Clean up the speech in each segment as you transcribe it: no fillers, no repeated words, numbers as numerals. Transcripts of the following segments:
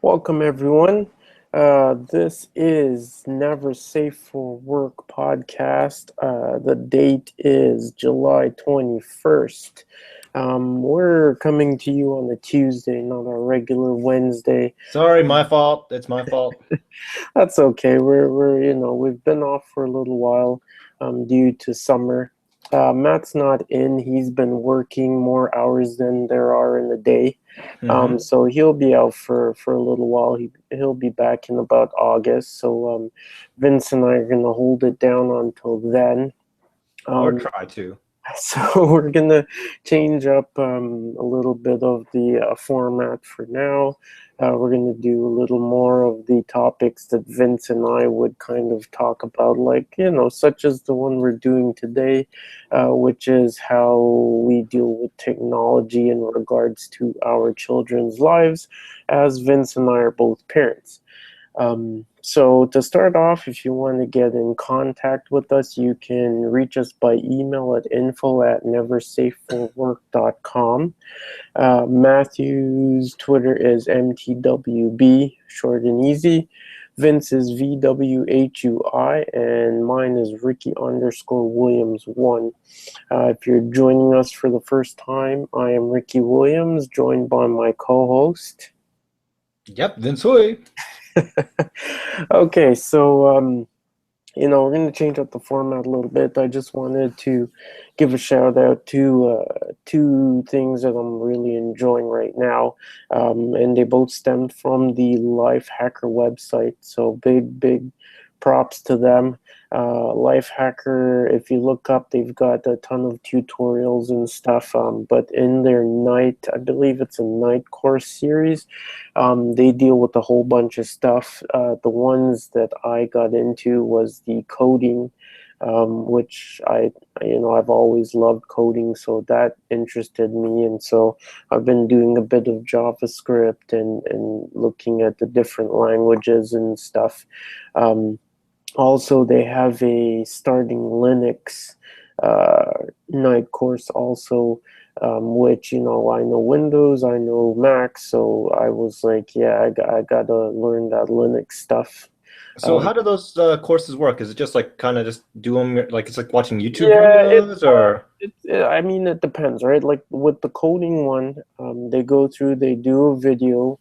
Welcome, everyone. This is Never Safe for Work podcast. The date is July 21st. We're coming to you on a Tuesday, not a regular Wednesday. Sorry, my fault. It's my fault. That's okay. We've been off for a little while due to summer. Matt's not in. He's been working more hours than there are in a day. hmm So he'll be out for a little while. He'll be back in about August. So Vince and I are gonna hold it down until then. Or Um, try to. so we're gonna change up a little bit of the format for now. We're gonna do a little more of the topics that Vince and I would kind of talk about, like such as the one we're doing today, which is how we deal with technology in regards to our children's lives, as Vince and I are both parents. So to start off, if you want to get in contact with us, you can reach us by email at info@neversafeforwork.com. Matthew's Twitter is MTWB, short and easy. Vince is VWHUI, and mine is Ricky_Williams1. If you're joining us for the first time, I am Ricky Williams, joined by my co-host. Yep, Vince Hui. Okay, so we're going to change up the format a little bit. I just wanted to give a shout out to two things that I'm really enjoying right now, and they both stemmed from the Life Hacker website. So big props to them. Life Hacker, if you look up, they've got a ton of tutorials and stuff. But in their night, I believe it's a night course series, they deal with a whole bunch of stuff. The ones that I got into was the coding, which I've always loved coding, so that interested me. And so I've been doing a bit of JavaScript and looking at the different languages and stuff. Also, they have a starting Linux night course also, which, I know Windows, I know Mac, so I was like, yeah, I gotta learn that Linux stuff. So Um, how do those courses work? Is it just like kind of just do them like it's like watching YouTube yeah, videos or? I mean, it depends, right? Like with the coding one, they do a video.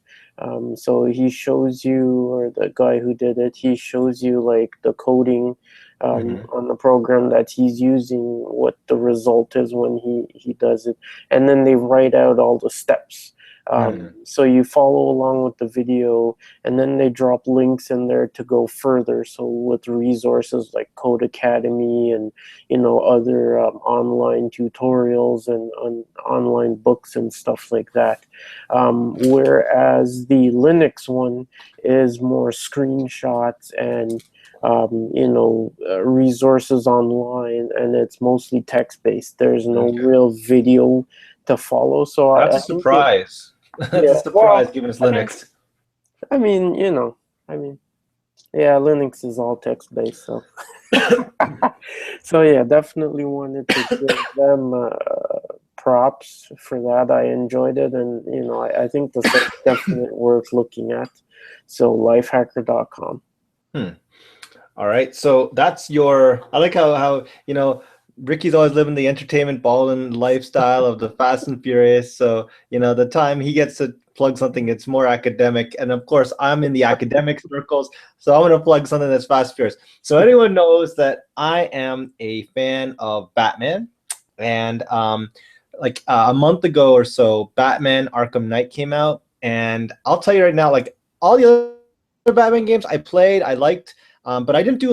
So he shows you, or the guy who did it, he shows you like the coding Mhm. on the program that he's using, what the result is when he does it, and then they write out all the steps. Mhm. So you follow along with the video, and then they drop links in there to go further. So with resources like Code Academy and other online tutorials and online books and stuff like that. Whereas the Linux one is more screenshots and resources online, and it's mostly text based. There's no Okay. real video to follow. So That's a I think it, surprise. That's a yeah. surprise Well, given it's I mean, Linux. I mean, I mean, yeah, Linux is all text based, so. So yeah, definitely wanted to give them props for that. I enjoyed it, and I think the site's definitely worth looking at. So lifehacker.com. Hmm. All right. So that's your I like how Ricky's always living the entertainment balling lifestyle of the Fast and Furious. So, the time he gets to plug something, it's more academic. And of course, I'm in the academic circles, so I'm gonna plug something that's Fast and Furious. So anyone knows that I am a fan of Batman. And like a month ago or so, Batman Arkham Knight came out. And I'll tell you right now, like all the other Batman games I played, I liked. But I didn't do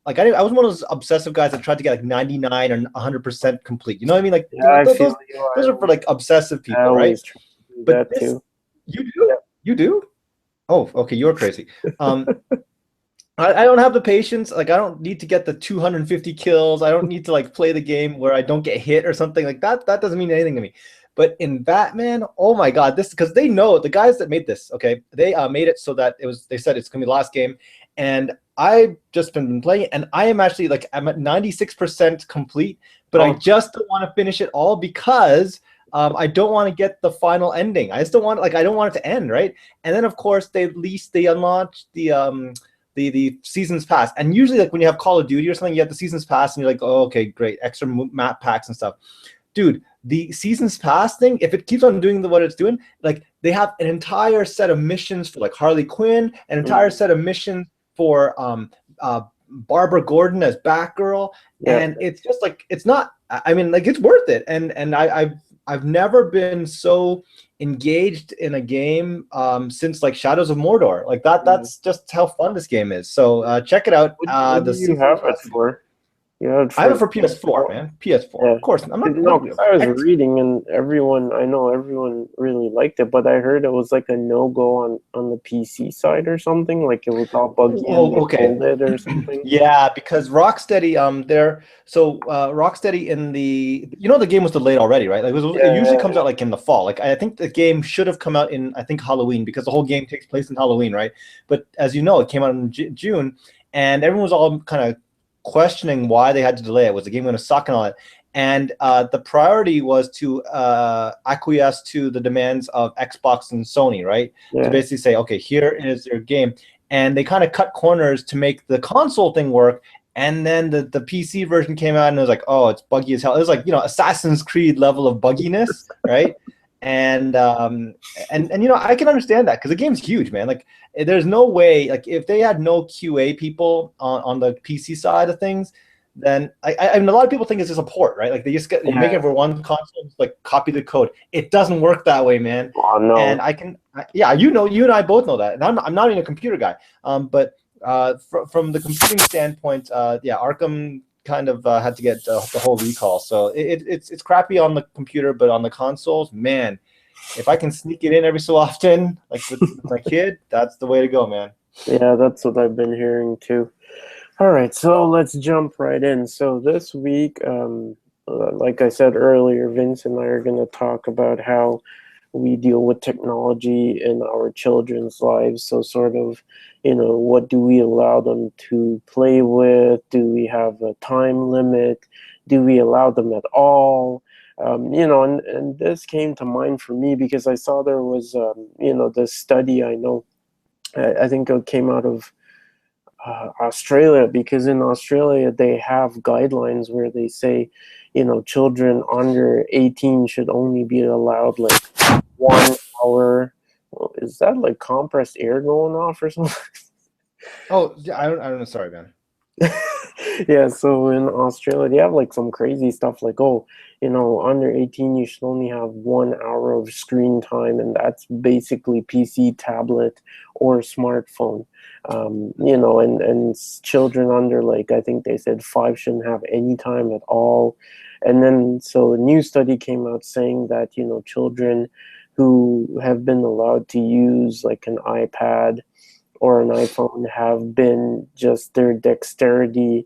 I was one of those obsessive guys that tried to get like 99 or 100% complete. You know what I mean? Like Yeah, I feel you. those are for like obsessive I people, right? always try to do But that this too. you do? You do? Oh, okay, you're crazy. Um, I don't have the patience. Like I don't need to get the 250 kills. I don't need to like play the game where I don't get hit or something like that. That doesn't mean anything to me. But in Batman, oh my God, this because they know the guys that made this. Okay, they made it so that it was. They said it's gonna be the last game, and I've just been playing, and I am actually like I'm at 96% complete, but I Oh, just don't want to finish it all because I don't want to get the final ending. I just don't want, like, I don't want it to end, right? And then of course they unlock the seasons pass. And usually, like when you have Call of Duty or something, you have the seasons pass, and you're like, oh, okay, great, extra map packs and stuff. Dude, the seasons pass thing, if it keeps on doing what it's doing, like they have an entire set of missions for like Harley Quinn, an entire Mm, set of missions for Barbara Gordon as Batgirl, yeah. and it's just like, it's not. I mean, like, it's worth it, and I've never been so engaged in a game since like Shadows of Mordor. Like that. Mm. That's just how fun this game is. So check it out. What do The you season have it pass is for? You have it I have for it for PS4, man. PS4. yeah. Of course. I'm not No, like 'cause I was X. reading and I know everyone really liked it, but I heard it was like a no-go on the PC side or something, like it was all buggy and Oh, they okay. pulled it or something. Yeah, because Rocksteady, Rocksteady in the, the game was delayed already, right? Like it usually comes Yeah, out like in the fall. Like I think the game should have come out in, I think, Halloween, because the whole game takes place in Halloween, right? But as you know, it came out in June, and everyone was all kind of questioning why they had to delay it. Was the game going to suck and all that? And the priority was to acquiesce to the demands of Xbox and Sony, right? To yeah, basically say, okay, here is your game. And they kind of cut corners to make the console thing work. And then the PC version came out, and it was like, oh, it's buggy as hell. It was like, Assassin's Creed level of bugginess, right? And I can understand that because the game's huge, man. Like, there's no way, like, if they had no QA people on the PC side of things, then I mean, a lot of people think it's just a port, right? Like, you make yeah. it for one console, just like copy the code. It doesn't work that way, man. Oh And no. yeah, you and I both know that. And I'm not even a computer guy. But from the computing standpoint, yeah, Arkham kind of had to get the whole recall. So it's crappy on the computer, but on the consoles, man, if I can sneak it in every so often, like with my kid, that's the way to go, man. Yeah, that's what I've been hearing too. All right, so let's jump right in. So this week, like I said earlier, Vince and I are going to talk about how we deal with technology in our children's lives. So sort of, what do we allow them to play with? Do we have a time limit? Do we allow them at all? And this came to mind for me because I saw there was, this study I know, I think it came out of Australia, because in Australia they have guidelines where they say, children under 18 should only be allowed like 1 hour. Well, is that like compressed air going off or something? Oh, yeah, I don't know. Sorry, man. Yeah, so in Australia, they have like some crazy stuff like, oh, under 18, you should only have 1 hour of screen time, and that's basically PC, tablet, or smartphone. And children under, like, I think they said 5 shouldn't have any time at all. And then, so a new study came out saying that, children who have been allowed to use like an iPad or an iPhone have been just their dexterity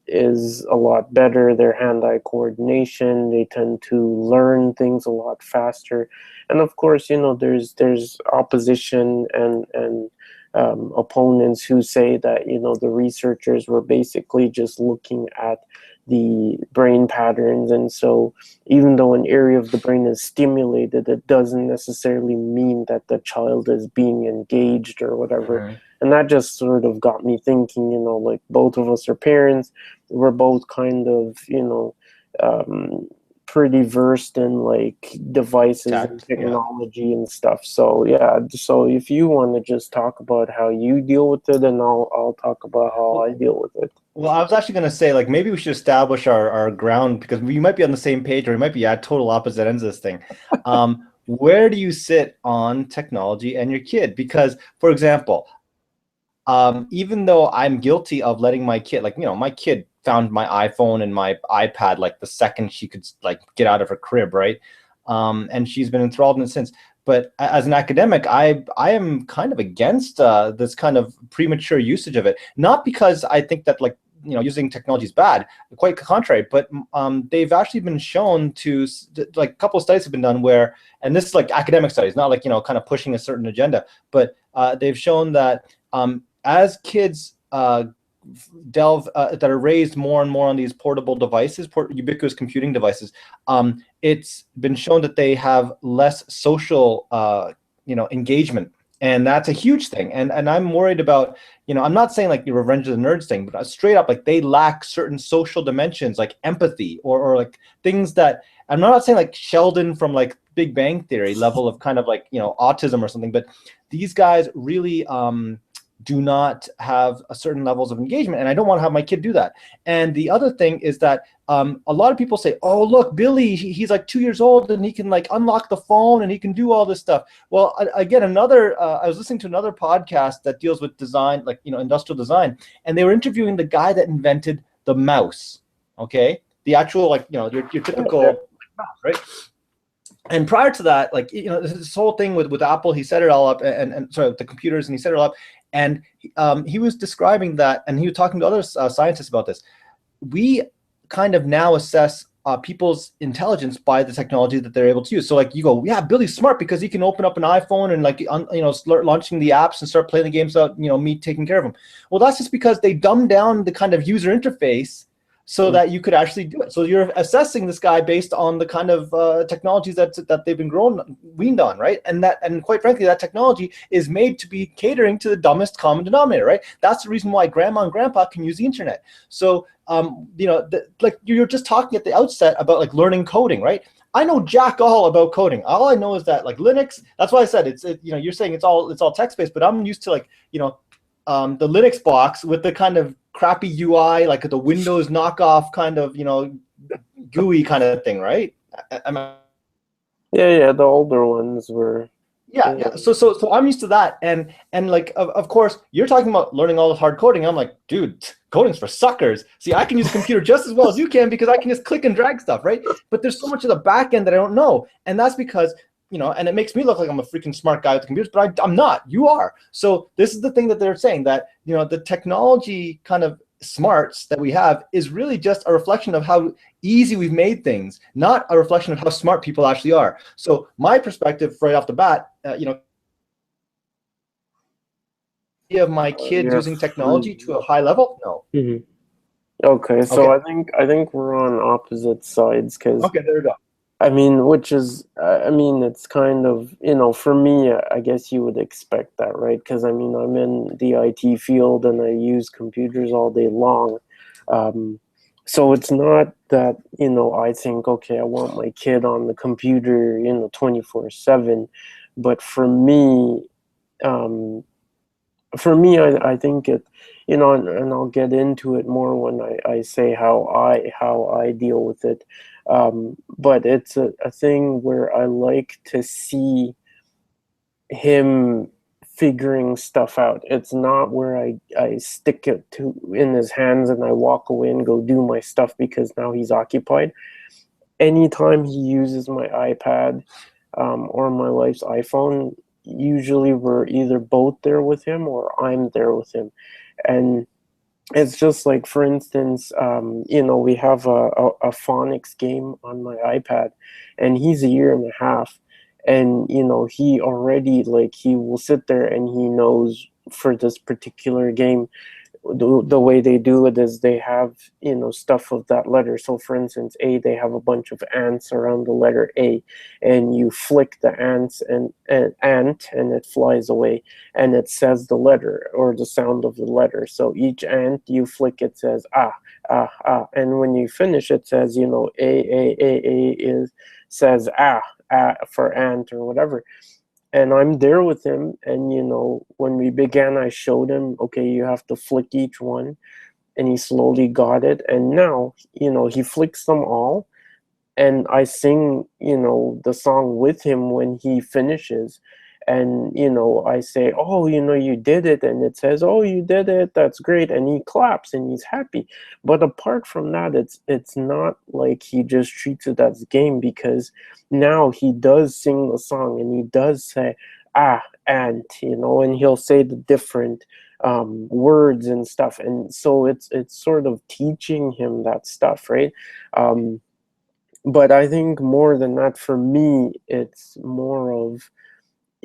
is a lot better, their hand-eye coordination, they tend to learn things a lot faster. And of course, there's opposition and opponents who say that, the researchers were basically just looking at the brain patterns. And so even though an area of the brain is stimulated, it doesn't necessarily mean that the child is being engaged or whatever. Mhm. And that just sort of got me thinking, like both of us are parents. We're both kind of, um, pretty versed in like devices and Yeah. technology and stuff. So yeah, so if you want to just talk about how you deal with it, and I'll talk about how I Well, deal with it. Well, I was actually going to say, like, maybe we should establish our ground, because we might be on the same page, or we might be at total opposite ends of this thing. Where do you sit on technology and your kid? Because, for example, even though I'm guilty of letting my kid, like, my kid found my iPhone and my iPad like the second she could like get out of her crib, right? And she's been enthralled in it since. But as an academic, I am kind of against this kind of premature usage of it. Not because I think that, like, using technology is bad, quite the contrary. But they've actually been shown to, like, a couple of studies have been done where, and this is like academic studies, not like, kind of pushing a certain agenda, but they've shown that as kids delve that are raised more and more on these portable devices, ubiquitous computing devices, it's been shown that they have less social engagement, and that's a huge thing. And I'm worried about, I'm not saying like the Revenge of the Nerds thing, but straight up, like they lack certain social dimensions like empathy, or like things that, I'm not saying like Sheldon from like Big Bang Theory level of kind of like, autism or something, but these guys really do not have a certain levels of engagement, and I don't want to have my kid do that. And the other thing is that a lot of people say, oh, look, Billy, he's like 2 years old and he can like unlock the phone and he can do all this stuff. Well, again, I was listening to another podcast that deals with design, like, industrial design, and they were interviewing the guy that invented the mouse. Okay. The actual, like, your typical mouse, right? And prior to that, like, this whole thing with Apple, he set it all up, and sorry, with the computers, and he set it all up. And he was describing that, and he was talking to other scientists about this. We kind of now assess people's intelligence by the technology that they're able to use. So like you go, yeah, Billy's smart because he can open up an iPhone and like, start launching the apps and start playing the games without, me taking care of him. Well, that's just because they dumbed down the kind of user interface so that you could actually do it. So you're assessing this guy based on the kind of technologies that they've been weaned on, right? And quite frankly, that technology is made to be catering to the dumbest common denominator, right? That's the reason why grandma and grandpa can use the internet. So, like you're just talking at the outset about like learning coding, right? I know jack all about coding. All I know is that like Linux. That's why I said you're saying it's all text based, but I'm used to like the Linux box with the kind of crappy UI, like the Windows knockoff kind of, GUI kind of thing, right? Yeah, the older ones were. Yeah. So I'm used to that, and like of course you're talking about learning all this hard coding. I'm like, dude, coding's for suckers. See, I can use a computer just as well as you can because I can just click and drag stuff, right? But there's so much of the back end that I don't know, and that's because, and it makes me look like I'm a freaking smart guy with the computers, but I'm not. You are. So this is the thing that they're saying, that, the technology kind of smarts that we have is really just a reflection of how easy we've made things, not a reflection of how smart people actually are. So my perspective right off the bat, of my kids using technology to a high level, no. Mm-hmm. Okay, so Okay. I think we're on opposite sides, because Okay, there we go. I mean, it's kind of, for me, I guess you would expect that, right? Because I mean, I'm in the IT field and I use computers all day long. So it's not that, I think, okay, I want my kid on the computer, 24/7. But for me, I think it, and I'll get into it more when I say how I deal with it. But it's a thing where I like to see him figuring stuff out. It's not where I stick it in his hands and I walk away and go do my stuff because now he's occupied. Anytime he uses my iPad, or my wife's iPhone, usually we're either both there with him or I'm there with him. And it's just like, for instance, we have a phonics game on my iPad, and he's a year and a half, and he already, like, he will sit there and he knows for this particular game, the way they do it is they have, stuff of that letter. So for instance, A, they have a bunch of ants around the letter A, and you flick the ants and ant and it flies away, and it says the letter or the sound of the letter. So each ant you flick, it says ah, ah, ah, and when you finish it says, A is says ah, ah for ant or whatever. And I'm there with him, and when we began, I showed him, okay, you have to flick each one, and he slowly got it. And now, he flicks them all, and I sing, the song with him when he finishes. And, I say, oh, you did it. And it says, oh, you did it. That's great. And he claps and he's happy. But apart from that, it's not like he just treats it as a game, because now he does sing the song and he does say, ah, and, and he'll say the different words and stuff. And so it's sort of teaching him that stuff, right? But I think more than that, for me, it's more of,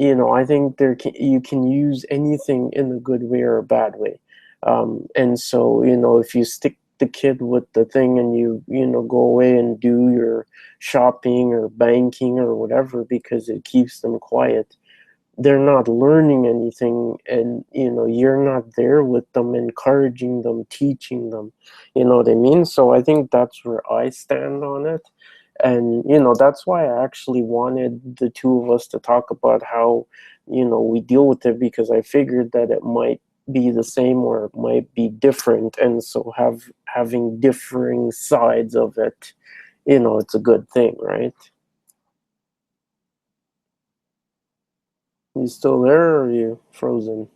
I think you can use anything in a good way or a bad way. And so, if you stick the kid with the thing and you go away and do your shopping or banking or whatever because it keeps them quiet, they're not learning anything, and you're not there with them, encouraging them, teaching them. You know what I mean? So I think that's where I stand on it. And that's why I actually wanted the two of us to talk about how we deal with it, because I figured that it might be the same or it might be different, and so having differing sides of it, it's a good thing, right? You still there, or are you frozen?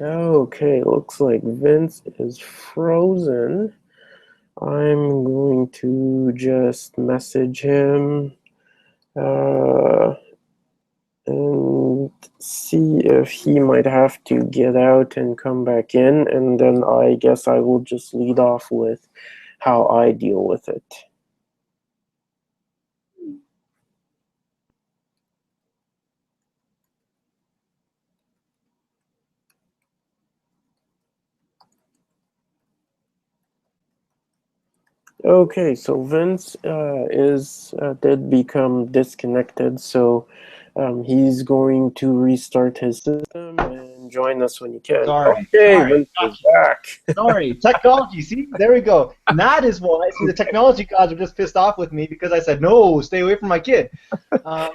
Okay, looks like Vince is frozen. I'm going to just message him uh, and see if he might have to get out and come back in, and then I guess I will just lead off with how I deal with it. Okay, so Vince is did become disconnected, so he's going to restart his system and join us when he can. Sorry, Okay, sorry, Vince is back. sorry. Technology. See, there we go. And that is why. See, the technology gods were just pissed off with me because I said no, stay away from my kid. Um,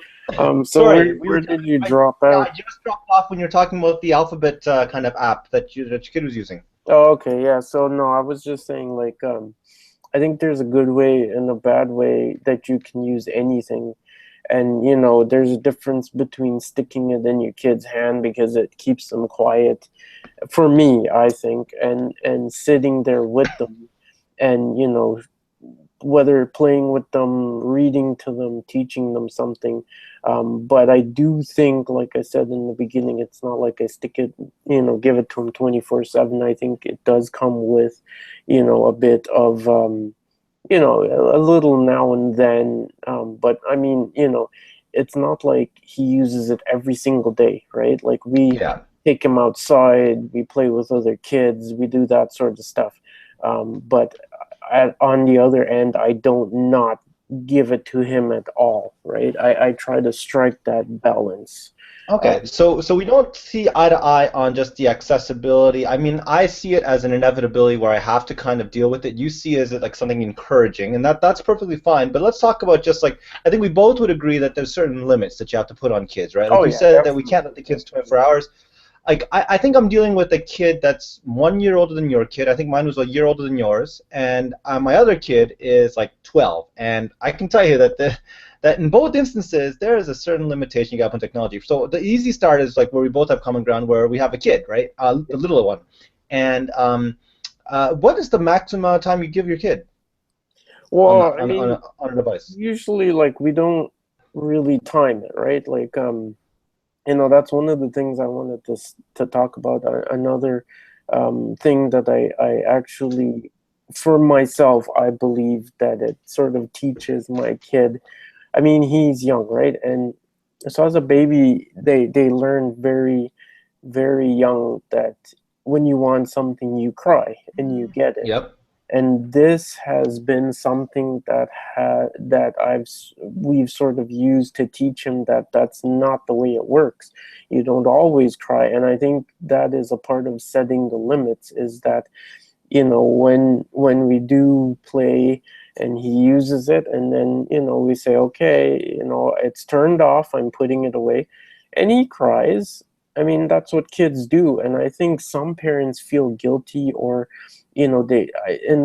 So sorry, we where were. did you I, drop yeah, out? I just dropped off when you're talking about the alphabet kind of app that your kid was using. Oh, okay, yeah. So no, I was just saying, like, I think there's a good way and a bad way that you can use anything. And there's a difference between sticking it in your kid's hand because it keeps them quiet, for me, I think, and sitting there with them, and whether playing with them, reading to them, teaching them something. But I do think, like I said in the beginning, it's not like I stick it, give it to them 24/7. I think it does come with, a bit of, a little now and then. But I mean, it's not like he uses it every single day, right? Like, we Yeah. take him outside, we play with other kids, we do that sort of stuff. But on the other end, I don't not give it to him at all, right? I try to strike that balance. Okay, Um, so we don't see eye to eye on just the accessibility. I mean, I see it as an inevitability where I have to kind of deal with it. You see it as like something encouraging, and that's perfectly fine. But let's talk about just like I think we both would agree that there's certain limits that you have to put on kids, right? Like oh you yeah, said that we can't let definitely, the kids definitely. 24 hours. Like I think I'm dealing with a kid that's 1 year older than your kid. I think mine was a year older than yours, and my other kid is like 12. And I can tell you that in both instances there is a certain limitation you got on technology. So the easy start is like where we both have common ground, where we have a kid, right? The little one, and what is the maximum amount of time you give your kid on Well, the, I on mean, on a device? usually, like, we don't really time it, right? Like, that's one of the things I wanted to talk about. Another thing that I actually, for myself, I believe that it sort of teaches my kid. I mean, he's young, right? And so as a baby, they learn very, very young that when you want something, you cry and you get it. Yep. And this has been something that we've sort of used to teach him that that's not the way it works. You don't always cry, and I think that is a part of setting the limits. Is that when we do play and he uses it, and then we say, okay, it's turned off, I'm putting it away, and he cries. I mean, that's what kids do, and I think some parents feel guilty, or in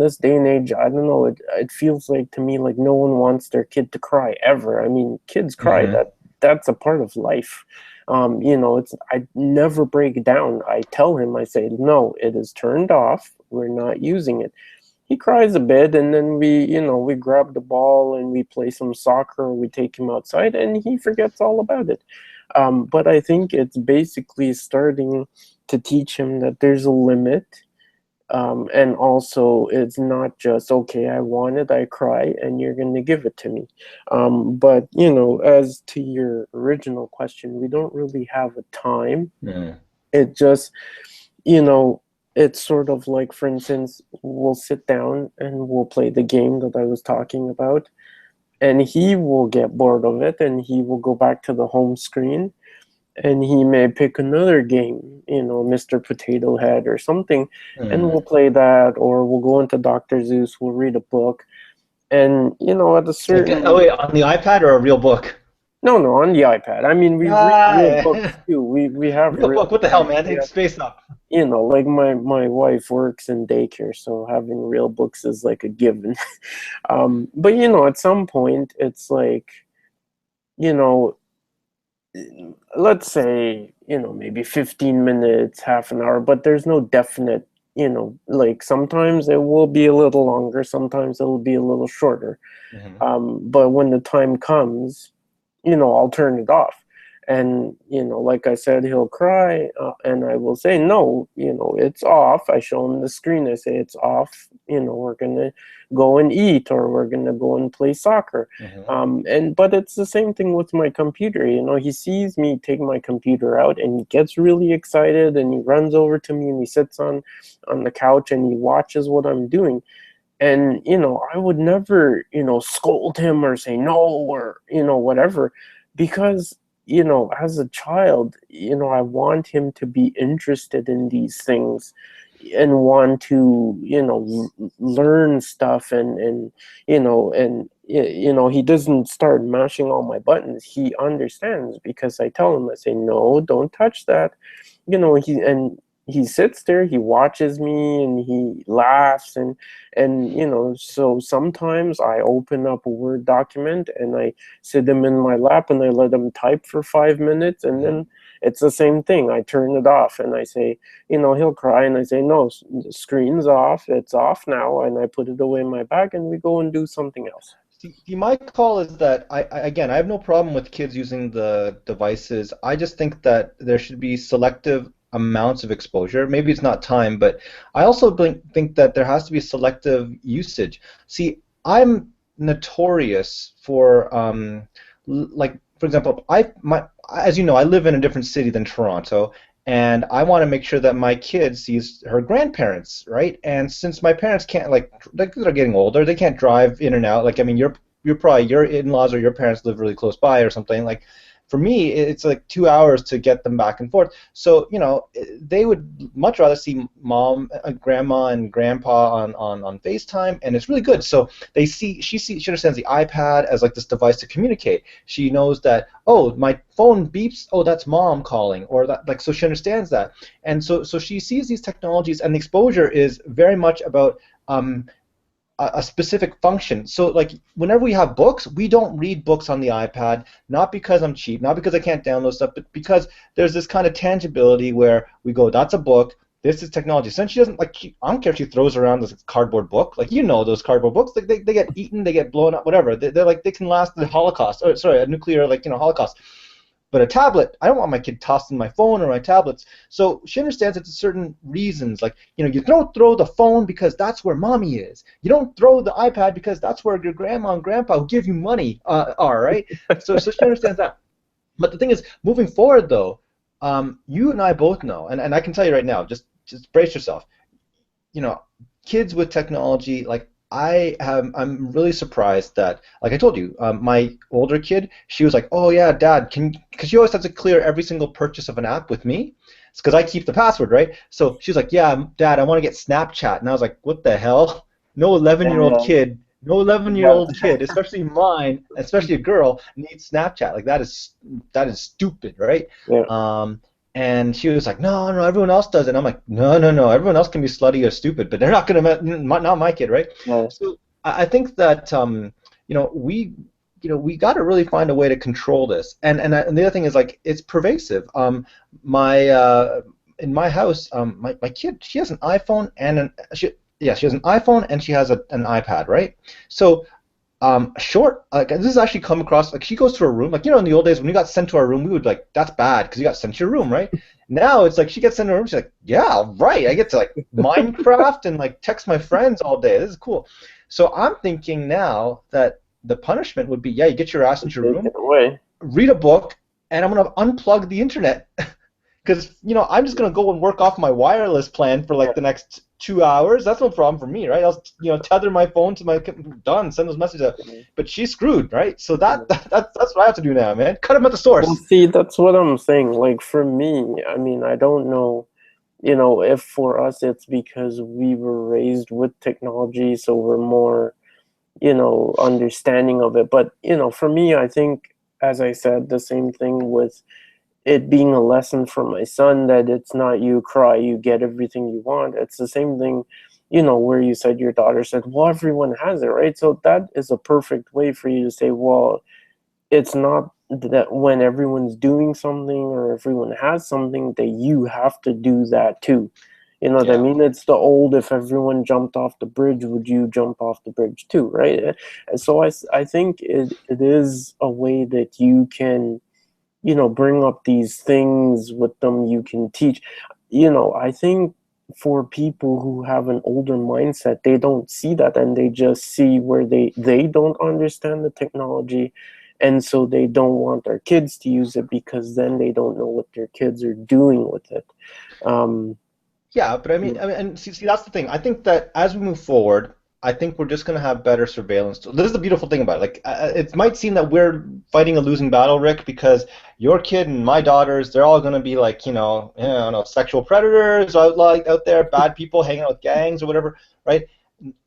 this day and age, I don't know, it feels like to me like no one wants their kid to cry ever. I mean, kids cry, Mm-hmm. that's a part of life. It's I never break down. I tell him, I say, no, it is turned off, we're not using it. He cries a bit, and then we grab the ball and we play some soccer, or we take him outside, and he forgets all about it. But I think it's basically starting to teach him that there's a limit. And also, it's not just, okay, I want it, I cry, and you're going to give it to me. But, as to your original question, we don't really have a time. Mm. It just, you know, it's sort of like, for instance, we'll sit down and we'll play the game that I was talking about, and he will get bored of it and he will go back to the home screen and he may pick another game, Mr. Potato Head or something, and Hmm. we'll play that, or we'll go into Dr. Zeus, we'll read a book, and at a Like, oh certain wait, on the iPad or a real book? no, no, on the iPad. I mean, we read real books Ah, too. We have real real book. What the hell, books. man? We Take have, space up. like my wife works in daycare, so having real books is like a given. But at some point, it's like, you know, let's say, maybe 15 minutes, half an hour, but there's no definite, like sometimes it will be a little longer, sometimes it'll be a little shorter. Hmm. But when the time comes, I'll turn it off. And, like I said, he'll cry, and I will say, no, it's off. I show him the screen. I say, it's off. We're going to go and eat, or we're going to go and play soccer. Hmm. But it's the same thing with my computer. He sees me take my computer out and he gets really excited and he runs over to me and he sits on the couch and he watches what I'm doing. And I would never scold him or say no, or whatever, because as a child, I want him to be interested in these things and want to learn stuff, and he doesn't start mashing all my buttons. He understands because I tell him, I say, no, don't touch that. He sits there, he watches me, and he laughs, and so sometimes I open up a Word document and I sit him in my lap and I let him type for 5 minutes, and Hmm. then it's the same thing. I turn it off and I say, he'll cry, and I say, no, the screen's off, it's off now, and I put it away in my bag and we go and do something else. See, my call is that again, I have no problem with kids using the devices. I just think that there should be selective amounts of exposure. Maybe it's not time, but I also think that there has to be selective usage. See, I'm notorious for like, for example, as you know, I live in a different city than Toronto. And I want to make sure that my kid sees her grandparents, right? And since my parents can't, like they're getting older, they can't drive in and out. Like, I mean, you're probably your in-laws or your parents live really close by or something. Like, for me, it's like 2 hours to get them back and forth. So, they would much rather see mom, grandma, and grandpa on FaceTime, and it's really good. So she understands the iPad as like this device to communicate. She knows that, oh, my phone beeps, oh, that's mom calling, or that, like, so she understands that, and so she sees these technologies, and the exposure is very much about a specific function. So, like, whenever we have books, we don't read books on the iPad, not because I'm cheap, not because I can't download stuff, but because there's this kind of tangibility where we go, that's a book, this is technology. Since she doesn't, like, I don't care if she throws around this cardboard book, like, those cardboard books, like, they get eaten, they get blown up, whatever. They're like, they can last the Holocaust, or sorry, a nuclear, like, Holocaust. But a tablet, I don't want my kid tossing my phone or my tablets. So she understands it to certain reasons. Like, you don't throw the phone because that's where mommy is. You don't throw the iPad because that's where your grandma and grandpa who give you money are, right? So she understands that. But the thing is, moving forward though, you and I both know, and I can tell you right now, just brace yourself. You know, kids with technology, like, I'm really surprised that, like I told you, my older kid, she was like, oh yeah, Dad, because she always has to clear every single purchase of an app with me. It's because I keep the password, right? So she was like, yeah, Dad, I want to get Snapchat, and I was like, what the hell? No 11-year-old Yeah, kid, no 11-year-old yeah, kid, especially mine, especially a girl, needs Snapchat. Like, that is stupid, right? yeah, Um, and she was like, no, no, everyone else does it. And I'm like, no, no, no, everyone else can be slutty or stupid, but they're not gonna, not my kid, right? yeah. So I think that we we got to really find a way to control this. And the other thing is, like, it's pervasive. My In my house, my kid, she has an iPhone and she has an iPhone and she has an iPad, right? So short, like, this has actually come across, like, she goes to her room, like, in the old days when we got sent to our room, we would, like, that's bad because you got sent to your room, right? Now it's like she gets sent to her room, she's like, yeah, right, I get to, like, Minecraft and, like, text my friends all day. This is cool. So I'm thinking now that the punishment would be, yeah, you get your ass into your Take it room, away. read a book, and I'm gonna unplug the internet. because I'm just gonna go and work off my wireless plan for Yeah. like the next 2 hours. That's no problem for me, right? I'll tether my phone to my done, send those messages out. Yeah. But she's screwed, right? So Yeah. that's what I have to do now, man. Cut him at the Well, source. see, that's what I'm saying. Like for me, I mean, I don't know, if for us it's because we were raised with technology, so we're more, understanding of it. But, for me, I think, as I said, the same thing with it being a lesson for my son that it's not you cry, you get everything you want. It's the same thing, where you said your daughter said, well, everyone has it, right? So that is a perfect way for you to say, well, it's not that when everyone's doing something or everyone has something that you have to do that too. You know what I Yeah. mean? It's the old, if everyone jumped off the bridge, would you jump off the bridge too, right? And so I think it is a way that you can, bring up these things with them. You can teach, I think for people who have an older mindset, they don't see that, and they just see where they don't understand the technology, and so they don't want their kids to use it because then they don't know what their kids are doing with it. um Yeah, but and see, that's the thing. I think that as we move forward, I think we're just going to have better surveillance. This is the beautiful thing about it. Like, it might seem that we're fighting a losing battle, Rick, because your kid and my daughters, they're all going to be like, I don't know, sexual predators out there, bad people hanging out with gangs or whatever, right?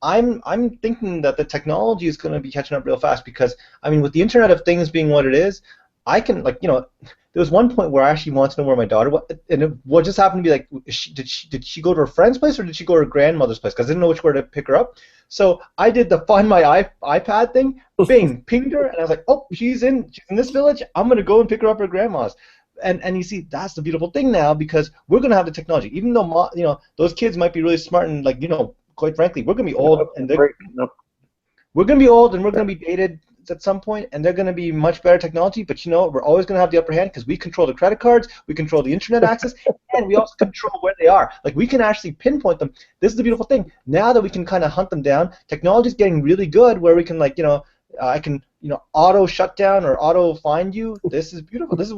I'm thinking that the technology is going to be catching up real fast because with the Internet of Things being what it is, I can there was one point where I actually wanted to know where my daughter was, and what just happened to be like, did she go to her friend's place or did she go to her grandmother's place? Because I didn't know which where to pick her up. So I did the Find My iPad thing, bing, pinged her, and I was like, oh, she's in this village. I'm gonna go and pick her up at her grandma's. And you see, that's the beautiful thing now because we're gonna have the technology. Even though those kids might be really smart and quite frankly, we're gonna be old and Breaking up. we're gonna be dated at some point, and they're gonna be much better technology. But we're always gonna have the upper hand because we control the credit cards, we control the internet access, and we also control where they are. Like we can actually pinpoint them. This is the beautiful thing. Now that we can kind of hunt them down, technology is getting really good where we can I can auto shut down or auto find you. This is beautiful. This is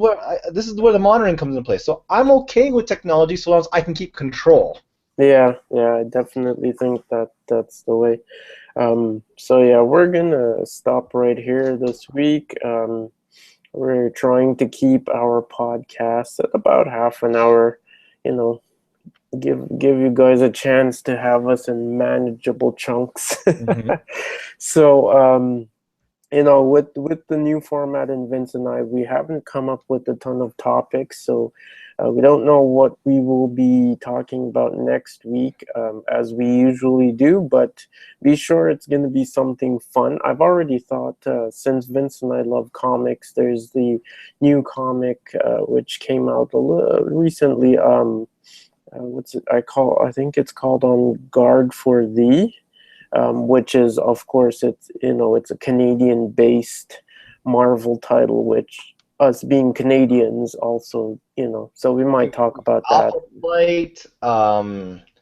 where the monitoring comes into place. So I'm okay with technology so long as I can keep control. Yeah, I definitely think that that's the way. So yeah, we're gonna stop right here this week. We're trying to keep our podcast at about half an hour. You know, give you guys a chance to have us in manageable chunks. Hmm. So with the new format in Vince and I, we haven't come up with a ton of topics, so we don't know what we will be talking about next week, as we usually do. But be sure it's going to be something fun. I've already thought, since Vince and I love comics, there's the new comic which came out recently. What's it? I think it's called On Guard for Thee, which is, of course, it's a Canadian-based Marvel title, which us being Canadians also, so we might talk about that. Alpha Flight,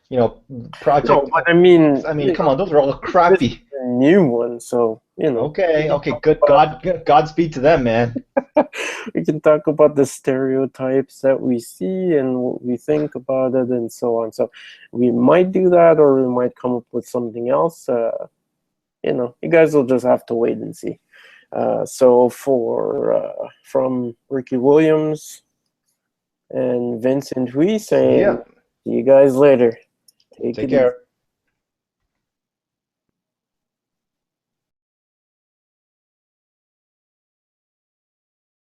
No, Project. but I mean, Come on, those are all this is crappy. a new one, so we Okay, can okay, talk good. about Godspeed to them, man. we can talk about the stereotypes that we see and what we think about it and so on. So we might do that, or we might come up with something else. You guys will just have to wait and see. So from Ricky Williams and Vincent Hui See saying, ya. see you guys later. Take Take it easy. care.